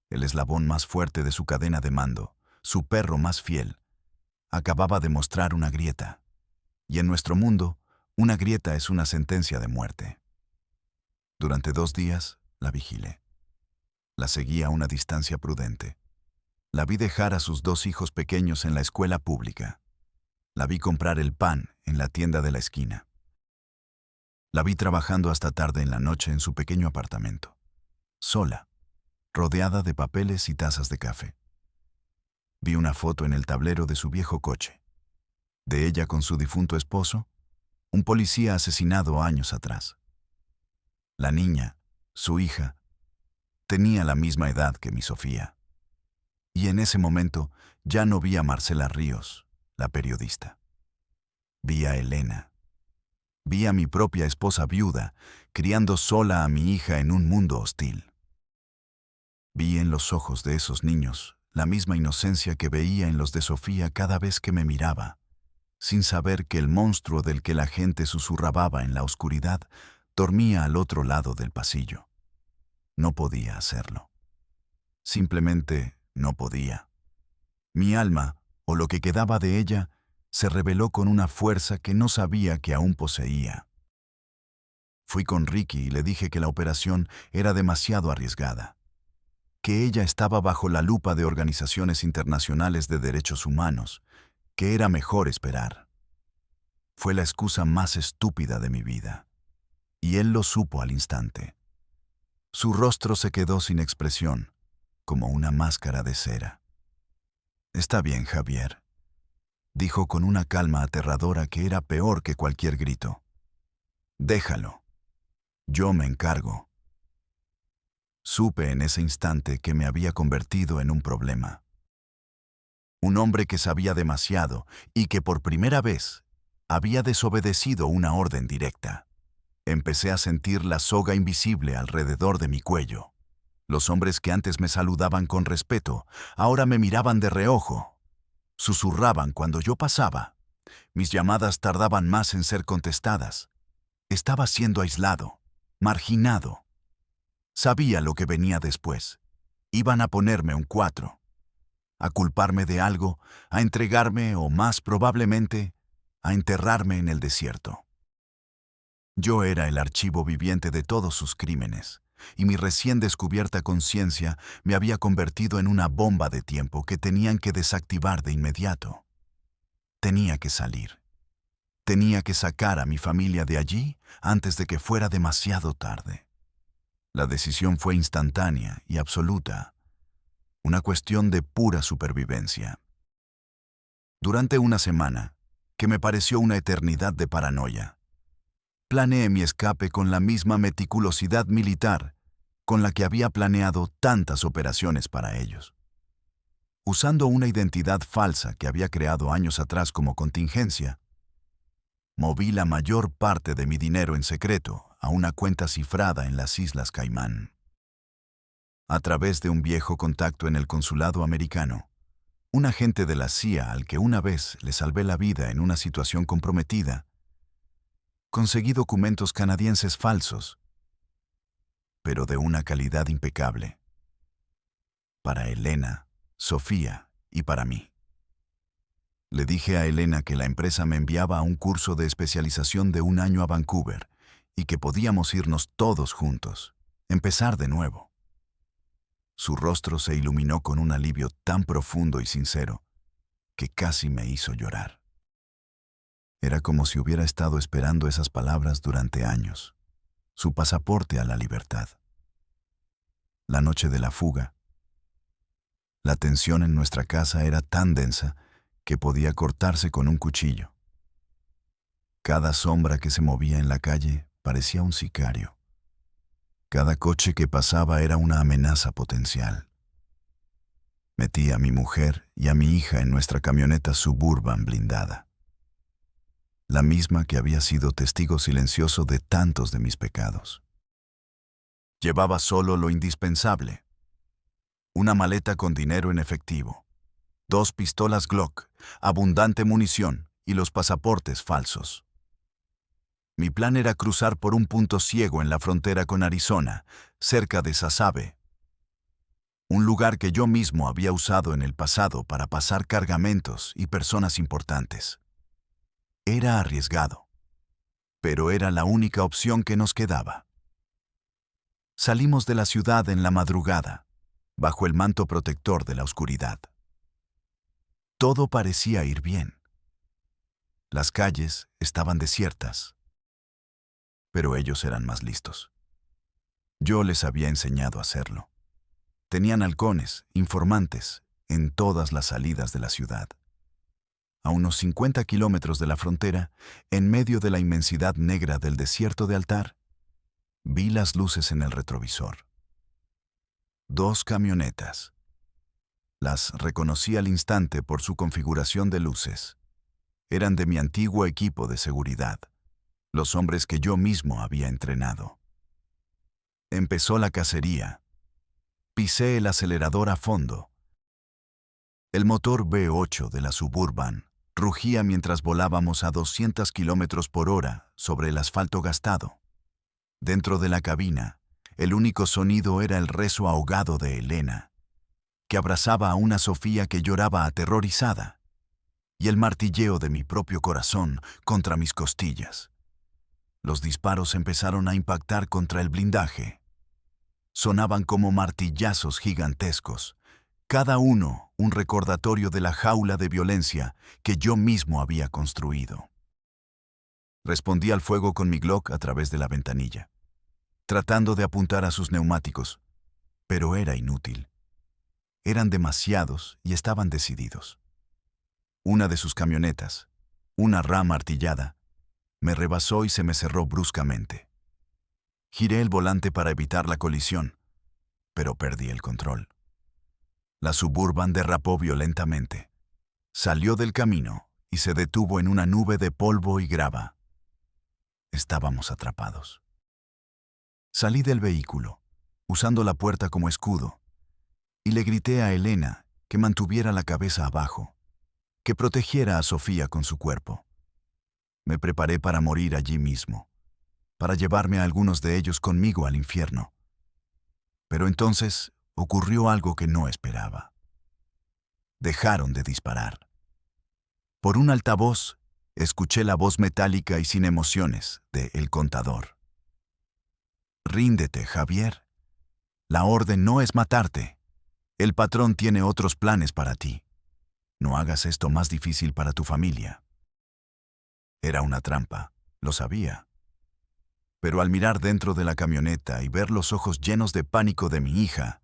El eslabón más fuerte de su cadena de mando, su perro más fiel, acababa de mostrar una grieta. Y en nuestro mundo, una grieta es una sentencia de muerte. Durante 2 días, la vigilé. La seguí a una distancia prudente. La vi dejar a sus 2 hijos pequeños en la escuela pública. La vi comprar el pan en la tienda de la esquina. La vi trabajando hasta tarde en la noche en su pequeño apartamento, sola, rodeada de papeles y tazas de café. Vi una foto en el tablero de su viejo coche, de ella con su difunto esposo, un policía asesinado años atrás. La niña, su hija, tenía la misma edad que mi Sofía. Y en ese momento ya no vi a Marcela Ríos, la periodista. Vi a Elena. Vi a mi propia esposa viuda, criando sola a mi hija en un mundo hostil. Vi en los ojos de esos niños la misma inocencia que veía en los de Sofía cada vez que me miraba, sin saber que el monstruo del que la gente susurraba en la oscuridad dormía al otro lado del pasillo. No podía hacerlo. Simplemente no podía. Mi alma, o lo que quedaba de ella, se rebeló con una fuerza que no sabía que aún poseía. Fui con Ricky y le dije que la operación era demasiado arriesgada, que ella estaba bajo la lupa de organizaciones internacionales de derechos humanos, que era mejor esperar. Fue la excusa más estúpida de mi vida, y él lo supo al instante. Su rostro se quedó sin expresión, como una máscara de cera. «Está bien, Javier», dijo con una calma aterradora que era peor que cualquier grito. «Déjalo. Yo me encargo». Supe en ese instante que me había convertido en un problema. Un hombre que sabía demasiado y que por primera vez había desobedecido una orden directa. Empecé a sentir la soga invisible alrededor de mi cuello. Los hombres que antes me saludaban con respeto, ahora me miraban de reojo. Susurraban cuando yo pasaba. Mis llamadas tardaban más en ser contestadas. Estaba siendo aislado, marginado. Sabía lo que venía después. Iban a ponerme un 4, a culparme de algo, a entregarme o, más probablemente, a enterrarme en el desierto. Yo era el archivo viviente de todos sus crímenes, y mi recién descubierta conciencia me había convertido en una bomba de tiempo que tenían que desactivar de inmediato. Tenía que salir. Tenía que sacar a mi familia de allí antes de que fuera demasiado tarde. La decisión fue instantánea y absoluta, una cuestión de pura supervivencia. Durante una semana, que me pareció una eternidad de paranoia, planeé mi escape con la misma meticulosidad militar con la que había planeado tantas operaciones para ellos. Usando una identidad falsa que había creado años atrás como contingencia, moví la mayor parte de mi dinero en secreto a una cuenta cifrada en las Islas Caimán. A través de un viejo contacto en el consulado americano, un agente de la CIA al que una vez le salvé la vida en una situación comprometida, conseguí documentos canadienses falsos, pero de una calidad impecable, para Elena, Sofía y para mí. Le dije a Elena que la empresa me enviaba a un curso de especialización de 1 año a Vancouver y que podíamos irnos todos juntos, empezar de nuevo. Su rostro se iluminó con un alivio tan profundo y sincero que casi me hizo llorar. Era como si hubiera estado esperando esas palabras durante años, su pasaporte a la libertad. La noche de la fuga, la tensión en nuestra casa era tan densa que podía cortarse con un cuchillo. Cada sombra que se movía en la calle parecía un sicario. Cada coche que pasaba era una amenaza potencial. Metí a mi mujer y a mi hija en nuestra camioneta Suburban blindada, la misma que había sido testigo silencioso de tantos de mis pecados. Llevaba solo lo indispensable: una maleta con dinero en efectivo, 2 pistolas Glock, abundante munición y los pasaportes falsos. Mi plan era cruzar por un punto ciego en la frontera con Arizona, cerca de Sasabe, un lugar que yo mismo había usado en el pasado para pasar cargamentos y personas importantes. Era arriesgado, pero era la única opción que nos quedaba. Salimos de la ciudad en la madrugada, bajo el manto protector de la oscuridad. Todo parecía ir bien. Las calles estaban desiertas, pero ellos eran más listos. Yo les había enseñado a hacerlo. Tenían halcones, informantes, en todas las salidas de la ciudad. A unos 50 kilómetros de la frontera, en medio de la inmensidad negra del desierto de Altar, vi las luces en el retrovisor. 2 camionetas. Las reconocí al instante por su configuración de luces. Eran de mi antiguo equipo de seguridad, los hombres que yo mismo había entrenado. Empezó la cacería. Pisé el acelerador a fondo. El motor V8 de la Suburban rugía mientras volábamos a 200 kilómetros por hora sobre el asfalto gastado. Dentro de la cabina, el único sonido era el rezo ahogado de Elena, que abrazaba a una Sofía que lloraba aterrorizada, y el martilleo de mi propio corazón contra mis costillas. Los disparos empezaron a impactar contra el blindaje. Sonaban como martillazos gigantescos, cada uno un recordatorio de la jaula de violencia que yo mismo había construido. Respondí al fuego con mi Glock a través de la ventanilla, tratando de apuntar a sus neumáticos, pero era inútil. Eran demasiados y estaban decididos. Una de sus camionetas, una Ram artillada, me rebasó y se me cerró bruscamente. Giré el volante para evitar la colisión, pero perdí el control. La Suburban derrapó violentamente. Salió del camino y se detuvo en una nube de polvo y grava. Estábamos atrapados. Salí del vehículo, usando la puerta como escudo, y le grité a Elena que mantuviera la cabeza abajo, que protegiera a Sofía con su cuerpo. Me preparé para morir allí mismo, para llevarme a algunos de ellos conmigo al infierno. Pero entonces ocurrió algo que no esperaba. Dejaron de disparar. Por un altavoz, escuché la voz metálica y sin emociones de El Contador. Ríndete, Javier. La orden no es matarte. El patrón tiene otros planes para ti. No hagas esto más difícil para tu familia. Era una trampa, lo sabía. Pero al mirar dentro de la camioneta y ver los ojos llenos de pánico de mi hija,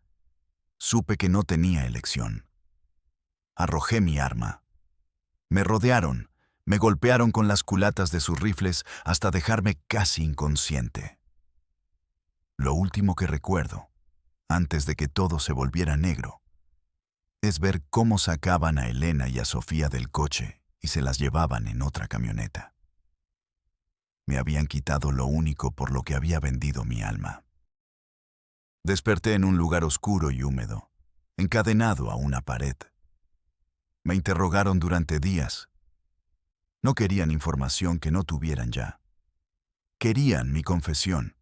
supe que no tenía elección. Arrojé mi arma. Me rodearon, me golpearon con las culatas de sus rifles hasta dejarme casi inconsciente. Lo último que recuerdo, antes de que todo se volviera negro, es ver cómo sacaban a Elena y a Sofía del coche y se las llevaban en otra camioneta. Me habían quitado lo único por lo que había vendido mi alma. Desperté en un lugar oscuro y húmedo, encadenado a una pared. Me interrogaron durante días. No querían información que no tuvieran ya. Querían mi confesión.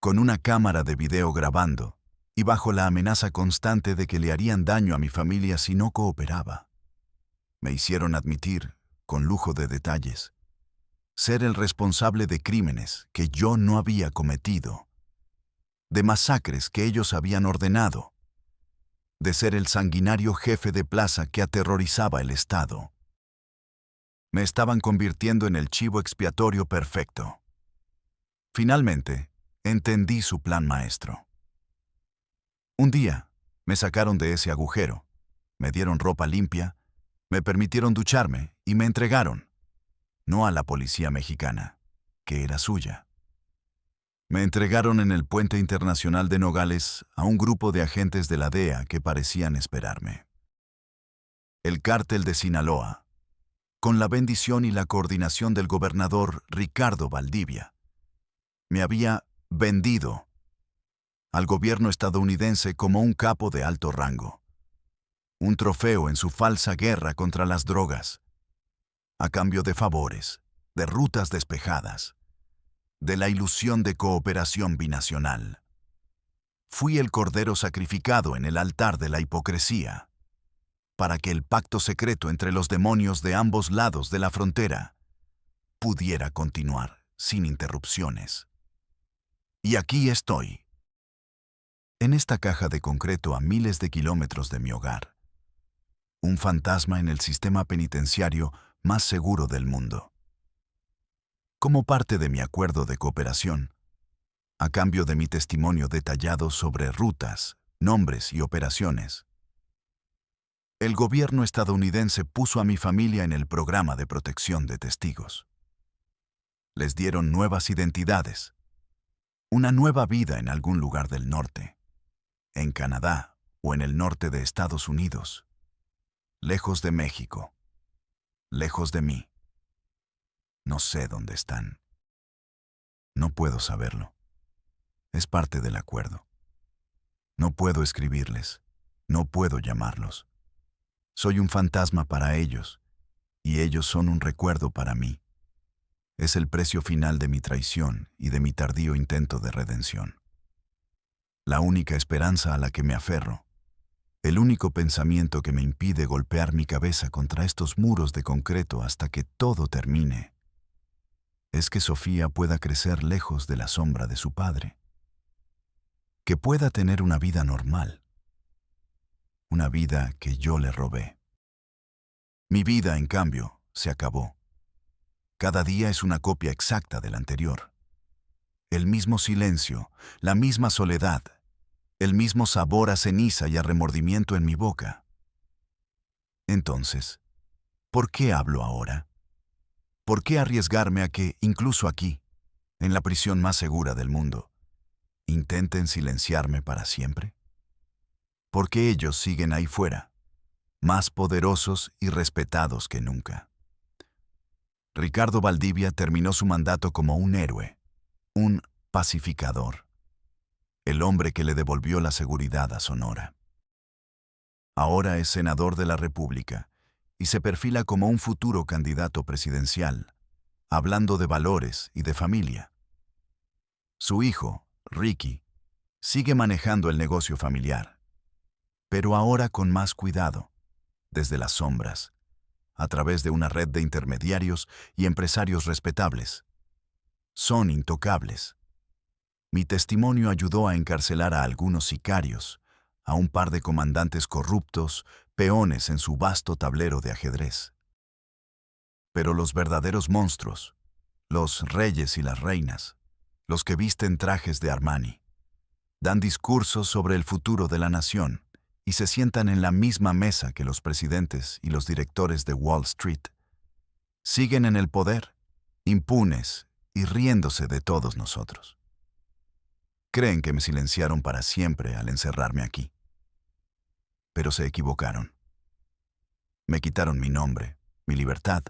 Con una cámara de video grabando y bajo la amenaza constante de que le harían daño a mi familia si no cooperaba. Me hicieron admitir, con lujo de detalles, ser el responsable de crímenes que yo no había cometido, de masacres que ellos habían ordenado, de ser el sanguinario jefe de plaza que aterrorizaba el Estado. Me estaban convirtiendo en el chivo expiatorio perfecto. Finalmente, entendí su plan maestro. Un día, me sacaron de ese agujero, me dieron ropa limpia, me permitieron ducharme y me entregaron, no a la policía mexicana, que era suya. Me entregaron en el puente internacional de Nogales a un grupo de agentes de la DEA que parecían esperarme. El cártel de Sinaloa, con la bendición y la coordinación del gobernador Ricardo Valdivia, me había vendido al gobierno estadounidense como un capo de alto rango, un trofeo en su falsa guerra contra las drogas, a cambio de favores, de rutas despejadas, de la ilusión de cooperación binacional. Fui el cordero sacrificado en el altar de la hipocresía, para que el pacto secreto entre los demonios de ambos lados de la frontera pudiera continuar sin interrupciones. Y aquí estoy, en esta caja de concreto a miles de kilómetros de mi hogar, un fantasma en el sistema penitenciario más seguro del mundo. Como parte de mi acuerdo de cooperación, a cambio de mi testimonio detallado sobre rutas, nombres y operaciones, el gobierno estadounidense puso a mi familia en el programa de protección de testigos. Les dieron nuevas identidades, una nueva vida en algún lugar del norte, en Canadá o en el norte de Estados Unidos, lejos de México, lejos de mí. No sé dónde están. No puedo saberlo. Es parte del acuerdo. No puedo escribirles. No puedo llamarlos. Soy un fantasma para ellos, y ellos son un recuerdo para mí. Es el precio final de mi traición y de mi tardío intento de redención. La única esperanza a la que me aferro, el único pensamiento que me impide golpear mi cabeza contra estos muros de concreto hasta que todo termine, es que Sofía pueda crecer lejos de la sombra de su padre. Que pueda tener una vida normal. Una vida que yo le robé. Mi vida, en cambio, se acabó. Cada día es una copia exacta del anterior. El mismo silencio, la misma soledad, el mismo sabor a ceniza y a remordimiento en mi boca. Entonces, ¿por qué hablo ahora? ¿Por qué arriesgarme a que, incluso aquí, en la prisión más segura del mundo, intenten silenciarme para siempre? ¿Por qué ellos siguen ahí fuera, más poderosos y respetados que nunca? Ricardo Valdivia terminó su mandato como un héroe, un pacificador, el hombre que le devolvió la seguridad a Sonora. Ahora es senador de la República y se perfila como un futuro candidato presidencial, hablando de valores y de familia. Su hijo, Ricky, sigue manejando el negocio familiar, pero ahora con más cuidado, desde las sombras, a través de una red de intermediarios y empresarios respetables. Son intocables. Mi testimonio ayudó a encarcelar a algunos sicarios, a un par de comandantes corruptos, peones en su vasto tablero de ajedrez. Pero los verdaderos monstruos, los reyes y las reinas, los que visten trajes de Armani, dan discursos sobre el futuro de la nación y se sientan en la misma mesa que los presidentes y los directores de Wall Street. Siguen en el poder, impunes y riéndose de todos nosotros. Creen que me silenciaron para siempre al encerrarme aquí. Pero se equivocaron. Me quitaron mi nombre, mi libertad,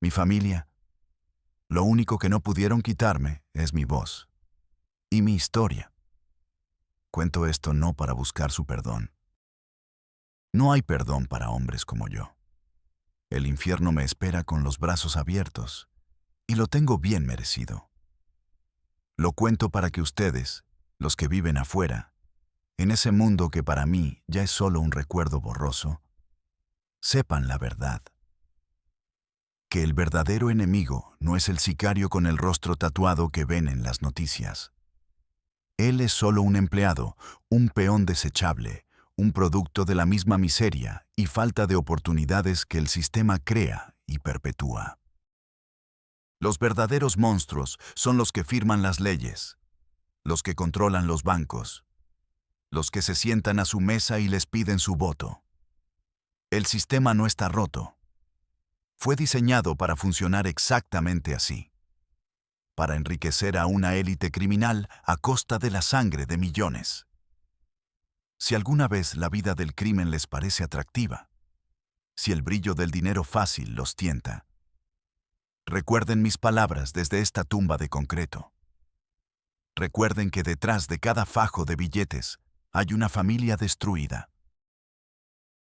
mi familia. Lo único que no pudieron quitarme es mi voz y mi historia. Cuento esto no para buscar su perdón. No hay perdón para hombres como yo. El infierno me espera con los brazos abiertos y lo tengo bien merecido. Lo cuento para que ustedes, los que viven afuera, en ese mundo que para mí ya es solo un recuerdo borroso, sepan la verdad. Que el verdadero enemigo no es el sicario con el rostro tatuado que ven en las noticias. Él es solo un empleado, un peón desechable, un producto de la misma miseria y falta de oportunidades que el sistema crea y perpetúa. Los verdaderos monstruos son los que firman las leyes, los que controlan los bancos, los que se sientan a su mesa y les piden su voto. El sistema no está roto. Fue diseñado para funcionar exactamente así, para enriquecer a una élite criminal a costa de la sangre de millones. Si alguna vez la vida del crimen les parece atractiva, si el brillo del dinero fácil los tienta, recuerden mis palabras desde esta tumba de concreto. Recuerden que detrás de cada fajo de billetes hay una familia destruida.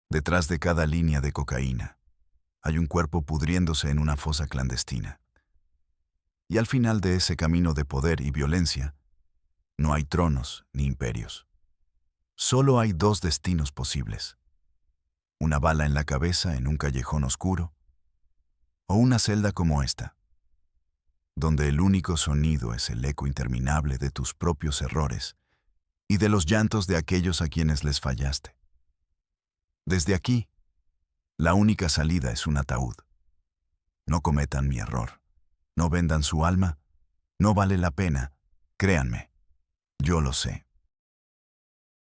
Detrás de cada línea de cocaína hay un cuerpo pudriéndose en una fosa clandestina. Y al final de ese camino de poder y violencia, no hay tronos ni imperios. Solo hay dos destinos posibles: una bala en la cabeza en un callejón oscuro, o una celda como esta, donde el único sonido es el eco interminable de tus propios errores y de los llantos de aquellos a quienes les fallaste. Desde aquí, la única salida es un ataúd. No cometan mi error. No vendan su alma. No vale la pena. Créanme, yo lo sé.